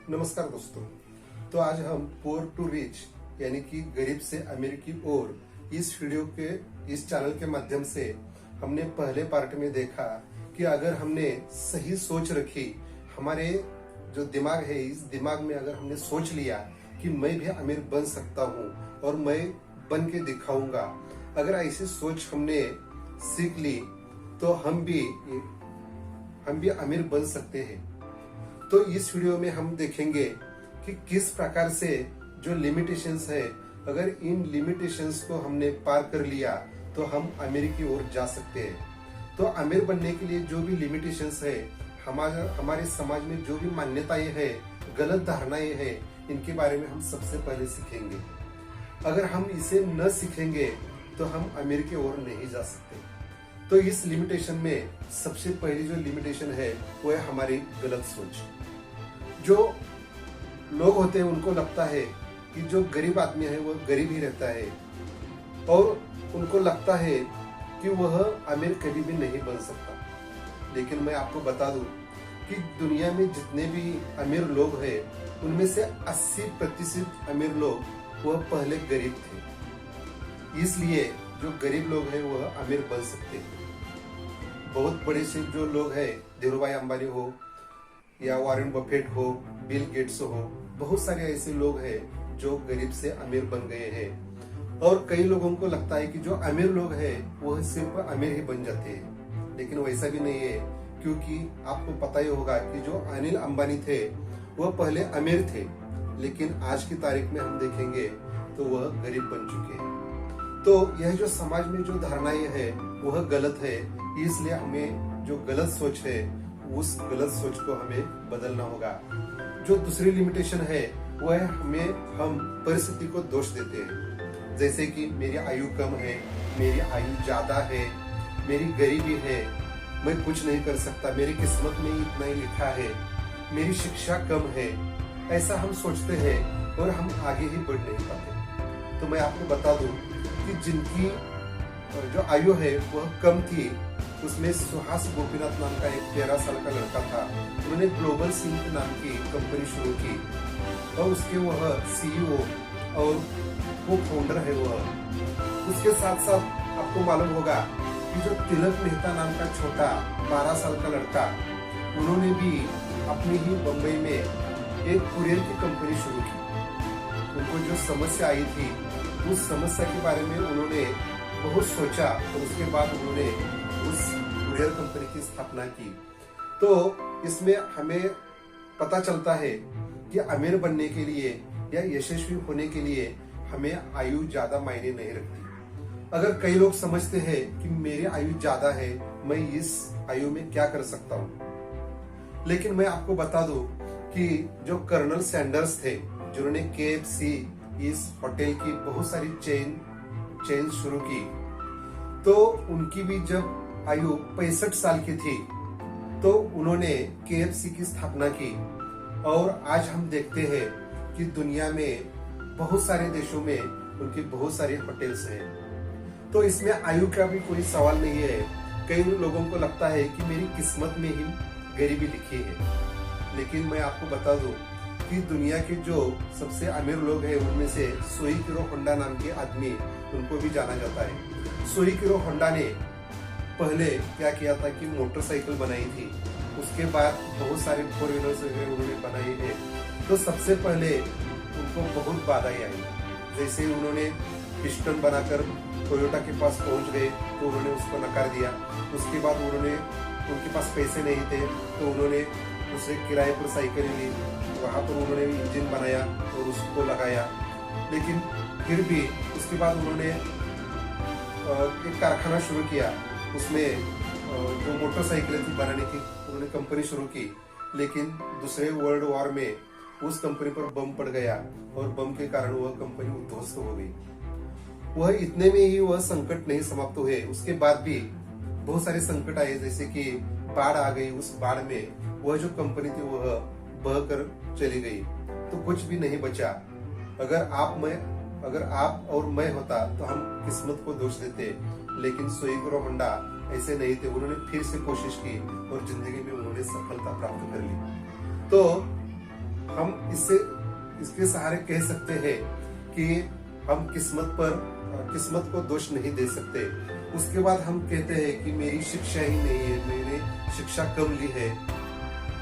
नमस्कार दोस्तों। तो आज हम पुअर टू रिच यानी कि गरीब से अमीर की ओर इस वीडियो के इस चैनल के माध्यम से हमने पहले पार्ट में देखा कि अगर हमने सही सोच रखी, हमारे जो दिमाग है इस दिमाग में अगर हमने सोच लिया कि मैं भी अमीर बन सकता हूँ और मैं बन के दिखाऊंगा, अगर ऐसी सोच हमने सीख ली तो हम भी अमीर बन सकते हैं। तो इस वीडियो में हम देखेंगे कि किस प्रकार से जो लिमिटेशंस है, अगर इन लिमिटेशंस को हमने पार कर लिया तो हम अमीर की ओर जा सकते हैं। तो अमीर बनने के लिए जो भी लिमिटेशंस है, हमारे समाज में जो भी मान्यताएं हैं, गलत धारणाएं हैं, इनके बारे में हम सबसे पहले सीखेंगे। अगर हम इसे न सीखेंगे तो हम अमीर की ओर नहीं जा सकते। तो इस लिमिटेशन में सबसे पहली जो लिमिटेशन है वो है हमारी गलत सोच। जो लोग होते हैं उनको लगता है कि जो गरीब आदमी है वो गरीब ही रहता है और उनको लगता है कि वह अमीर कभी भी नहीं बन सकता। लेकिन मैं आपको बता दूं कि दुनिया में जितने भी अमीर लोग हैं उनमें से 80% अमीर लोग वह पहले गरीब थे। इसलिए जो गरीब लोग हैं वह अमीर बन सकते हैं। बहुत बड़े से जो लोग हैं, धीरूभाई अंबानी हो या वॉरेन बफेट हो, बिल गेट्स हो, बहुत सारे ऐसे लोग हैं जो गरीब से अमीर बन गए हैं। और कई लोगों को लगता है कि जो अमीर लोग हैं वह सिर्फ अमीर ही बन जाते हैं, लेकिन वैसा भी नहीं है। क्योंकि आपको पता ही होगा कि जो अनिल अंबानी थे वह पहले अमीर थे, लेकिन आज की तारीख में हम देखेंगे तो वह गरीब बन चुके हैं। तो यह जो समाज में जो धारणाएं है वह गलत है। इसलिए हमें जो गलत सोच है उस गलत सोच को हमें बदलना होगा। जो दूसरी लिमिटेशन है वह है हम परिस्थिति को दोष देते हैं। जैसे कि मेरी आयु कम है, मेरी आयु ज्यादा है, मेरी गरीबी है, मैं कुछ नहीं कर सकता, मेरी किस्मत में इतना ही लिखा है, मेरी शिक्षा कम है, ऐसा हम सोचते हैं और हम आगे ही बढ़ नहीं पाते। तो मैं आपको बता दूं कि जिनकी जो आयु है वह कम थी, उसमें सुहास गोपीनाथ नाम का एक 13 साल का लड़का था। उन्होंने ग्लोबल सिंक नाम की कंपनी शुरू की और उसके वह सीईओ और वो फाउंडर है वह। उसके साथ साथ आपको मालूम होगा कि जो तिलक मेहता नाम का छोटा 12 साल का लड़का, उन्होंने भी अपनी ही बम्बई में एक कुरियर की कंपनी शुरू की। उनको जो समस्या आई थी उस समस्या के बारे में उन्होंने बहुत सोचा और उसके बाद उन्होंने उस कुरियर कंपनी की स्थापना की। तो इसमें हमें पता चलता है कि अमीर बनने के लिए या यशस्वी होने के लिए हमें आयु ज्यादा मायने नहीं रखती। अगर कई लोग समझते हैं कि मेरी आयु ज्यादा है, मैं इस आयु में क्या कर सकता हूँ, लेकिन मैं आपको बता दूं कि जो कर्नल सैंडर्स थे जिन्होंने KFC इस होटल की बहुत सारी चेन शुरू की, तो उनकी भी जब आयु 65 साल की थी तो उन्होंने KFC की स्थापना की। और आज हम देखते हैं कि दुनिया में बहुत सारे देशों में उनकी बहुत सारी होटल्स हैं। तो इसमें आयु का भी कोई सवाल नहीं है। कई लोगों को लगता है कि मेरी किस्मत में ही गरीबी लिखी है, लेकिन मैं आपको बता दूं कि दुनिया के जो सबसे अमीर लोग हैं उनमें से सोइकिरो होंडा नाम के आदमी, उनको भी जाना जाता है। सोइकिरो होंडा ने पहले क्या किया था कि मोटरसाइकिल बनाई थी, उसके बाद बहुत सारे 4 व्हीलर्स उन्होंने बनाई है। तो सबसे पहले उनको बहुत बाधाएं आई। जैसे उन्होंने पिस्टन बनाकर टोयोटा के पास पहुंच गए तो उन्होंने उसको नकार दिया। उसके बाद उनके पास पैसे नहीं थे तो उन्होंने दूसरे किराए पर साइकिल ली, वहां पर उन्होंने इंजन बनाया और उसको लगाया। लेकिन फिर भी उसके बाद उन्होंने एक कारखाना शुरू किया, उसमें जो मोटरसाइकिलें थी बनाने की उन्होंने कंपनी शुरू की। लेकिन दूसरे वर्ल्ड वॉर में उस कंपनी पर बम पड़ गया और बम के कारण वह कंपनी उद्ध्वस्त हो गई। वह इतने में ही वह संकट नहीं समाप्त हुए, उसके बाद भी बहुत सारे संकट आए, जैसे कि बाढ़ आ गई। उस बाढ़ में वह जो कंपनी थी वह बह कर चली गई, तो कुछ भी नहीं बचा। अगर आप और मैं होता तो हम किस्मत को दोष देते, लेकिन सोइकिरो होंडा ऐसे नहीं थे। उन्होंने फिर से कोशिश की और जिंदगी में उन्होंने सफलता प्राप्त कर ली। तो हम इसके सहारे कह सकते हैं कि हम किस्मत को दोष नहीं दे सकते। उसके बाद हम कहते हैं कि मेरी शिक्षा ही नहीं है, मैंने शिक्षा कम ली है।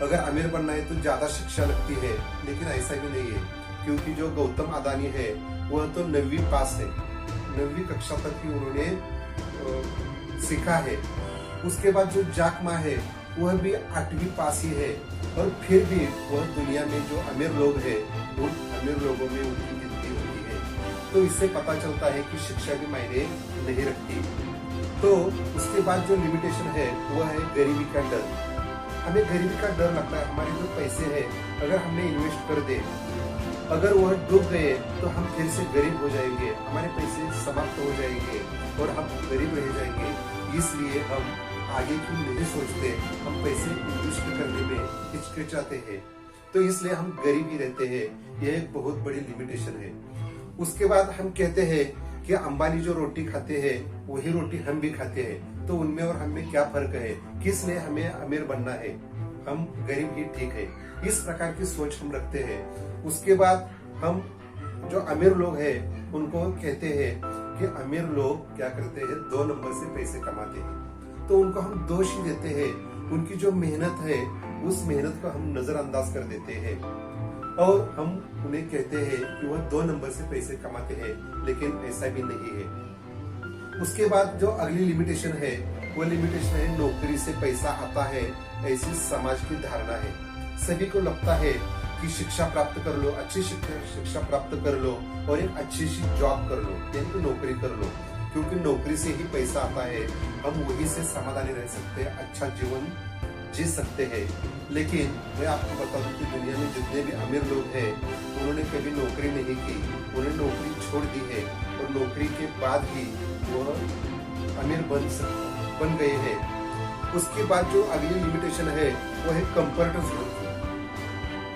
अगर अमीर बनना है तो ज्यादा शिक्षा लगती है, लेकिन ऐसा भी नहीं है, क्योंकि जो गौतम अदानी है वह तो 9वीं पास है, 9वीं कक्षा तक ही उन्होंने सीखा है। उसके बाद जो जैक मा है वह भी 8वीं पास ही है, और फिर भी वह दुनिया में जो अमीर लोग हैं उन अमीर लोगों में उनकी गिनती होती है। तो इससे पता चलता है कि शिक्षा भी मायने नहीं रखती। तो उसके बाद जो लिमिटेशन है वह है गरीबी का डर। हमें गरीबी का डर लगता है, हमारे जो पैसे हैं अगर हमने इन्वेस्ट कर दे, अगर वह डूब गए तो हम फिर से गरीब हो जाएंगे, हमारे पैसे समाप्त हो जाएंगे और हम गरीब रह जाएंगे। इसलिए हम आगे क्यों नहीं सोचते, हम पैसे इन्वेस्ट करने में हिचकिचाते हैं, तो इसलिए हम गरीब ही रहते हैं। यह एक बहुत बड़ी लिमिटेशन है। उसके बाद हम कहते हैं कि अंबानी जो रोटी खाते हैं वही रोटी हम भी खाते हैं, तो उनमें और हमें क्या फर्क है, किस लिए हमें अमीर बनना है, हम गरीब ही ठीक है। इस प्रकार की सोच हम रखते हैं। उसके बाद हम जो अमीर लोग हैं उनको कहते हैं कि अमीर लोग क्या करते हैं, 2 नंबर से पैसे कमाते हैं, तो उनको हम दोष ही देते हैं। उनकी जो मेहनत है उस मेहनत को हम नजरअंदाज कर देते हैं और हम उन्हें कहते हैं कि वह 2 नंबर से पैसे कमाते हैं, लेकिन ऐसा भी नहीं है। उसके बाद जो अगली लिमिटेशन है वो लिमिटेशन है नौकरी से पैसा आता है, ऐसी समाज की धारणा है। सभी को लगता है कि शिक्षा प्राप्त कर लो, अच्छी शिक्षा प्राप्त कर लो और एक अच्छी सी जॉब कर लो, यानी कि नौकरी कर लो, क्योंकि नौकरी से ही पैसा आता है, हम वही से समाधानी रह सकते हैं, अच्छा जीवन जी सकते हैं। लेकिन मैं आपको बता दूं कि दुनिया में जितने भी अमीर लोग हैं उन्होंने कभी नौकरी नहीं की, उन्होंने नौकरी छोड़ दी है और नौकरी के बाद ही वह अमीर बन गए हैं। उसके बाद जो अगली लिमिटेशन है वो है कंफर्ट जोन की।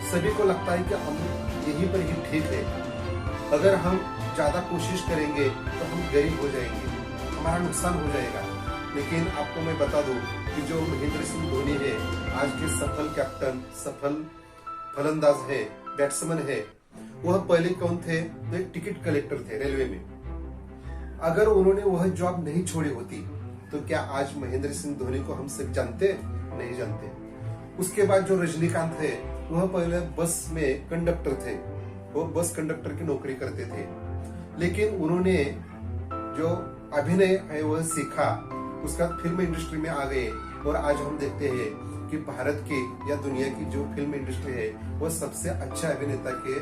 सभी को लगता है कि हम यहीं पर ही ठीक है, अगर हम ज्यादा कोशिश करेंगे तो हम गरीब हो जाएंगे, हमारा नुकसान हो जाएगा। लेकिन आपको मैं बता दूं कि जो महेंद्र सिंह धोनी है, आज के सफल कैप्टन, सफल फलंदाज है, बैट्समैन है, वह पहले कौन थे, तो एक टिकट कलेक्टर थे रेलवे में। अगर उन्होंने वह जॉब नहीं छोड़ी होती तो क्या आज महेंद्र सिंह धोनी को हम सब जानते, नहीं जानते। उसके बाद जो रजनीकांत है वह पहले बस में कंडक्टर थे, वो बस कंडक्टर की नौकरी करते थे, लेकिन उन्होंने जो अभिनय है वह सीखा, उसका फिल्म इंडस्ट्री में आ गए और आज हम देखते हैं कि भारत की या दुनिया की जो फिल्म इंडस्ट्री है वह सबसे अच्छा अभिनेता के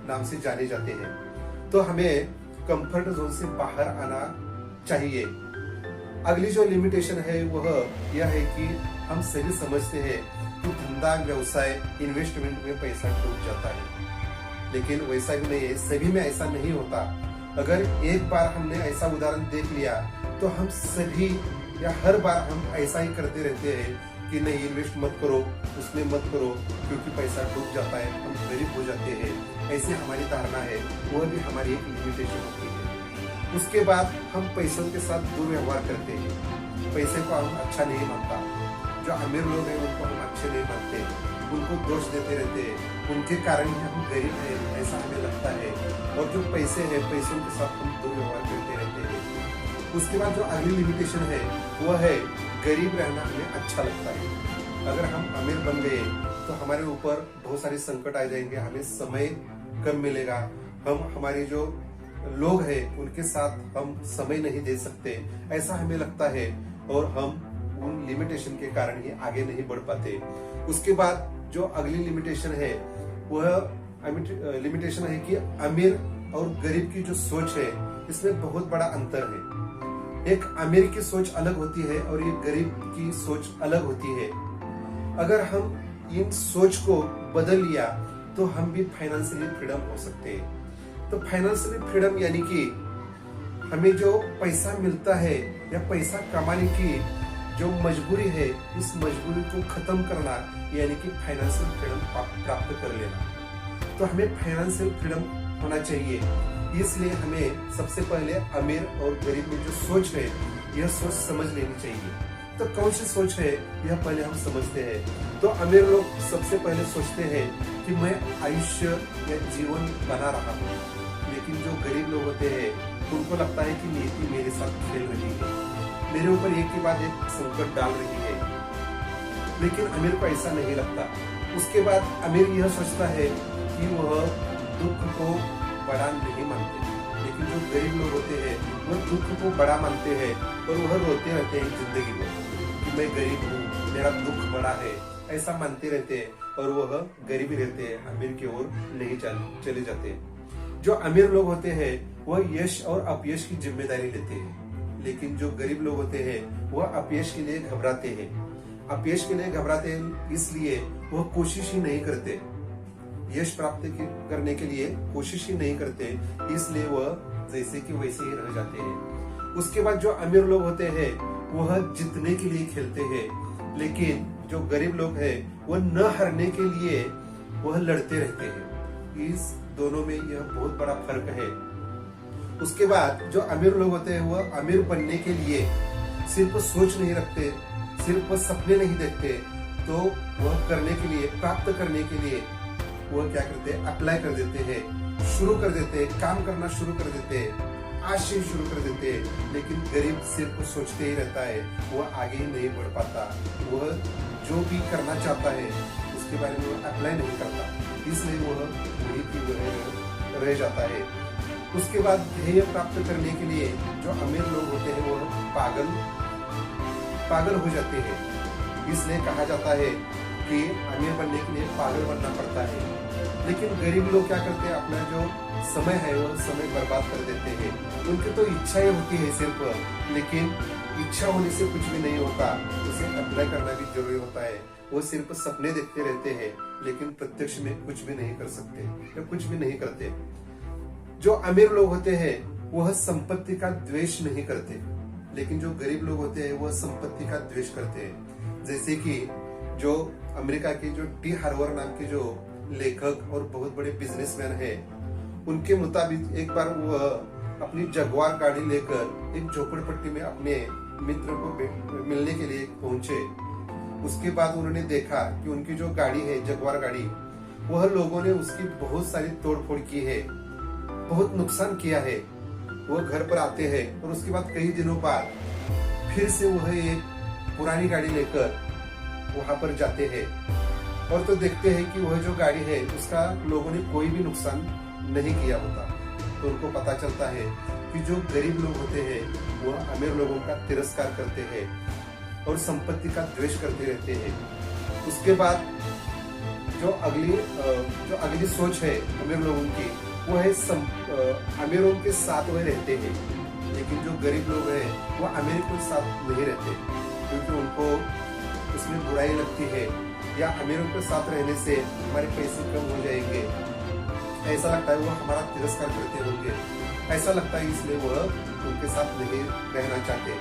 नाम से जाने जाते हैं। तो हमें कंफर्ट जोन से बाहर आना चाहिए। अगली जो लिमिटेशन है वह यह है कि हम सभी समझते हैं कि धंधा, व्यवसाय, इन्वेस्टमेंट में पैसा डूब जाता है, लेकिन वैसा भी नहीं है, सभी में ऐसा नहीं होता। अगर एक बार हमने ऐसा उदाहरण देख लिया तो हम सभी या हर बार हम ऐसा ही करते रहते हैं कि नहीं, इन्वेस्ट मत करो, उसमें मत करो, क्योंकि पैसा डूब जाता है, हम गरीब हो जाते हैं, ऐसी हमारी धारणा है। वह भी हमारी एक लिमिटेशन होती है। उसके बाद हम पैसों के साथ दुर्व्यवहार करते हैं, पैसे को हम अच्छा नहीं मानता। जो अमीर लोग हैं उनको हम अच्छे नहीं मानते, उनको दोष देते रहते हैं, उनके कारण ही हम गरीब हैं, ऐसा हमें लगता है। और जो पैसे हैं, पैसों के साथ हम दुर्व्यवहार करते रहते हैं। उसके बाद जो अगली लिमिटेशन है वह है गरीब रहना हमें अच्छा लगता है। अगर हम अमीर बन गए तो हमारे ऊपर बहुत सारे संकट आ जाएंगे, हमें समय कम मिलेगा, हम हमारे जो लोग हैं उनके साथ हम समय नहीं दे सकते, ऐसा हमें लगता है और हम उन लिमिटेशन के कारण ही आगे नहीं बढ़ पाते। उसके बाद जो अगली लिमिटेशन है वह लिमिटेशन है कि अमीर और गरीब की जो सोच है इसमें बहुत बड़ा अंतर है। एक अमीर की सोच अलग होती है और एक गरीब की सोच अलग होती है। अगर हम इन सोच को बदल लिया तो हम भी फाइनेंशियली फ्रीडम हो सकते हैं। तो फाइनेंशियली फ्रीडम यानी कि हमें जो पैसा मिलता है या पैसा कमाने की जो मजबूरी है, इस मजबूरी को खत्म करना, यानी कि फाइनेंशियल फ्रीडम प्राप्त कर लेना। तो हमें फाइनेंशियल फ्रीडम होना चाहिए। इसलिए हमें सबसे पहले अमीर और गरीब में जो सोच है यह सोच समझ लेनी चाहिए तो कौन सी सोच है यह पहले हम समझते हैं। तो अमीर लोग सबसे पहले सोचते हैं कि मैं आयुष्य या जीवन बना रहा हूँ, लेकिन जो गरीब लोग होते हैं उनको लगता है कि नीति मेरे साथ खेल रही है, मेरे ऊपर एक के बाद एक संकट डाल रही है। लेकिन अमीर को ऐसा नहीं लगता। उसके बाद अमीर यह सोचता है कि वह दुख को बड़ा नहीं मानते, लेकिन जो गरीब लोग होते हैं वह दुख को बड़ा मानते हैं और वह रोते रहते हैं जिंदगी में कि मैं गरीब हूँ, मेरा दुख बड़ा है, ऐसा मानते रहते हैं और वह गरीब रहते हैं, अमीर की ओर नहीं चले जाते। जो अमीर लोग होते हैं वह यश और अपयश की जिम्मेदारी लेते हैं, लेकिन जो गरीब लोग होते हैं वह अपयश के लिए घबराते हैं। अपयश के लिए घबराते हैं इसलिए वह कोशिश ही नहीं करते, यश प्राप्त करने के लिए कोशिश ही नहीं करते, इसलिए वह जैसे कि वैसे ही रह जाते हैं। उसके बाद जो अमीर लोग होते हैं वह जीतने के लिए खेलते हैं, लेकिन जो गरीब लोग हैं वह न हारने के लिए वह लड़ते रहते हैं। इस दोनों में यह बहुत बड़ा फर्क है। उसके बाद जो अमीर लोग होते हैं वह अमीर बनने के लिए सिर्फ सोच नहीं रखते, सिर्फ सपने नहीं देखते, तो वह करने के लिए, प्राप्त करने के लिए वह क्या करते हैं, अप्लाई कर देते हैं, शुरू कर देते हैं, काम करना शुरू कर देते हैं, आज से शुरू कर देते हैं। लेकिन गरीब सिर्फ सोचते ही रहता है, वह आगे ही नहीं बढ़ पाता। वह जो भी करना चाहता है उसके बारे में वह अप्लाई नहीं करता, इसलिए वह वही की वह रह जाता है। उसके बाद ध्येय प्राप्त करने के लिए जो अमीर लोग होते हैं वह पागल हो जाते हैं। इसलिए कहा जाता है कि अमीर बनने के लिए पागल बनना पड़ता है। लेकिन गरीब लोग क्या करते हैं, अपना जो समय है वो समय बर्बाद कर देते हैं। उनकी तो इच्छाएं होती है सिर्फ, लेकिन इच्छा होने से कुछ भी नहीं होता, उसे अप्लाई करना भी जरूरी होता है। वो सिर्फ सपने देखते रहते हैं, लेकिन प्रत्यक्ष में कुछ भी नहीं कर सकते या कुछ भी नहीं करते। जो अमीर लोग होते हैं वह संपत्ति का द्वेष नहीं करते, लेकिन जो गरीब लोग होते हैं वह संपत्ति का द्वेष करते हैं। जैसे कि जो अमेरिका के जो टी हार्वर नाम के जो लेखक और बहुत बड़े बिजनेसमैन है, उनके मुताबिक एक बार वह अपनी जगुआर गाड़ी लेकर एक झोपड़पट्टी में अपने मित्र को मिलने के लिए पहुंचे। उसके बाद उन्होंने देखा कि उनकी जो गाड़ी है, जगुआर गाड़ी, वह लोगों ने उसकी बहुत सारी तोड़फोड़ की है, बहुत नुकसान किया है। वह घर पर आते हैं और उसके बाद कई दिनों बाद फिर से वह एक पुरानी गाड़ी लेकर वहां पर जाते हैं और तो देखते हैं कि वह जो गाड़ी है उसका लोगों ने कोई भी नुकसान नहीं किया होता। तो उनको पता चलता है कि जो गरीब लोग होते हैं वह अमीर लोगों का तिरस्कार करते हैं और संपत्ति का द्वेष करते रहते हैं। उसके बाद जो अगली सोच है अमीर लोगों की, वो है अमीरों के साथ वह रहते हैं, लेकिन जो गरीब लोग हैं वो अमीर के साथ नहीं रहते, क्योंकि उनको उसमें बुराई लगती है या अमीरों के साथ रहने से हमारे पैसे कम हो जाएंगे, ऐसा लगता है वो हमारा तिरस्कार करते होंगे, ऐसा लगता है, इसलिए वह उनके साथ नहीं रहना चाहते।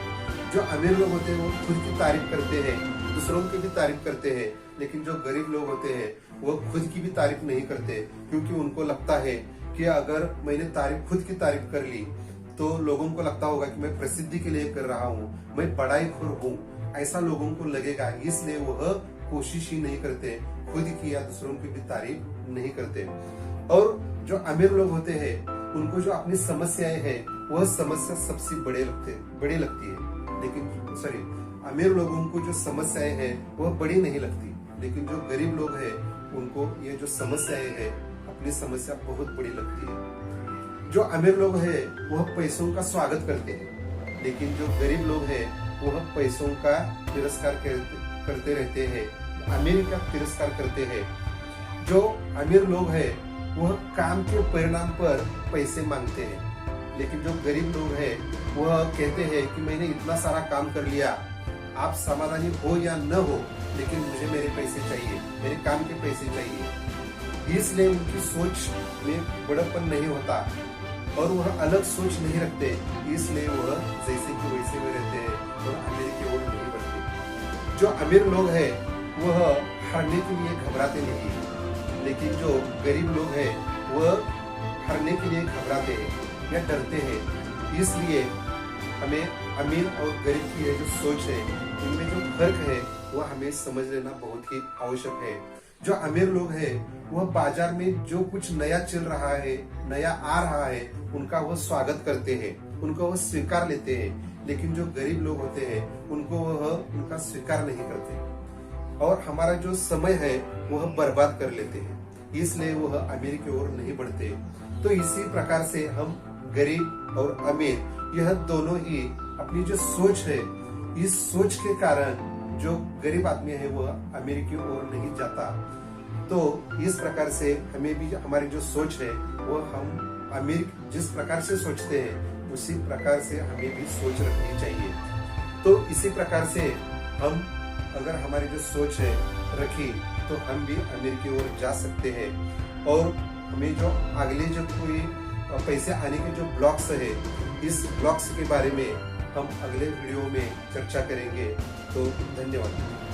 जो अमीर लोग होते हैं वो खुद की तारीफ करते हैं, दूसरों की भी तारीफ करते हैं, लेकिन जो गरीब लोग होते हैं वो खुद की भी तारीफ नहीं करते, क्योंकि उनको लगता है कि अगर मैंने खुद की तारीफ कर ली तो लोगों को लगता होगा कि मैं प्रसिद्धि के लिए कर रहा हूँ, मैं बड़ाई खोर हूँ, ऐसा लोगों को लगेगा, इसलिए वह कोशिश ही नहीं करते, खुद की या दूसरों की भी तारीफ नहीं करते। और जो अमीर लोग होते हैं उनको जो अपनी समस्याएं हैं वह समस्या सबसे बड़ी लगती है, लेकिन अमीर लोगों को जो समस्याएं हैं वह बड़ी नहीं लगती, लेकिन जो गरीब लोग हैं उनको ये जो समस्याएं हैं अपनी समस्या बहुत बड़ी लगती है। जो अमीर लोग हैं वह पैसों का स्वागत करते हैं, लेकिन जो गरीब लोग हैं वह पैसों का तिरस्कार करते रहते हैं, अमीर का तिरस्कार करते हैं। जो अमीर लोग हैं वह काम के परिणाम पर पैसे मांगते हैं, लेकिन जो गरीब लोग हैं वह कहते हैं कि मैंने इतना सारा काम कर लिया, आप समाधानी हो या न हो, लेकिन मुझे मेरे पैसे चाहिए, मेरे काम के पैसे चाहिए। इसलिए उनकी सोच में बड़प्पन नहीं होता और वह अलग सोच नहीं रखते, इसलिए वह जैसे कि वैसे में रहते हैं और अमीर की ओर नहीं बढ़ते। जो अमीर लोग हैं वह हारने के लिए घबराते नहीं, लेकिन जो गरीब लोग हैं वह हारने के लिए घबराते हैं या डरते हैं, इसलिए हमें अमीर और गरीब की ये जो सोच है, इनमें जो फर्क है वह हमें समझ लेना बहुत ही आवश्यक है। जो अमीर लोग हैं वह बाजार में जो कुछ नया चल रहा है, नया आ रहा है, उनका वह स्वागत करते हैं, उनको वह स्वीकार लेते हैं। लेकिन जो गरीब लोग होते हैं उनको वह उनका स्वीकार नहीं करते और हमारा जो समय है वह बर्बाद कर लेते हैं, इसलिए वह अमीर की ओर नहीं बढ़ते। तो इसी प्रकार से हम गरीब और अमीर यह दोनों ही अपनी जो सोच है, इस सोच के कारण जो गरीब आदमी है वह अमीर की ओर नहीं जाता। तो इस प्रकार से हमें भी हमारी जो सोच है वह हम अमीर जिस प्रकार से सोचते हैं उसी प्रकार से हमें भी सोच रखनी चाहिए। तो इसी प्रकार से हम अगर हमारी जो सोच है रखी तो हम भी अमीर की ओर जा सकते हैं। और हमें जो अगले जो कोई पैसे आने के जो ब्लॉक्स है, इस ब्लॉक्स के बारे में हम अगले वीडियो में चर्चा करेंगे। तो धन्यवाद।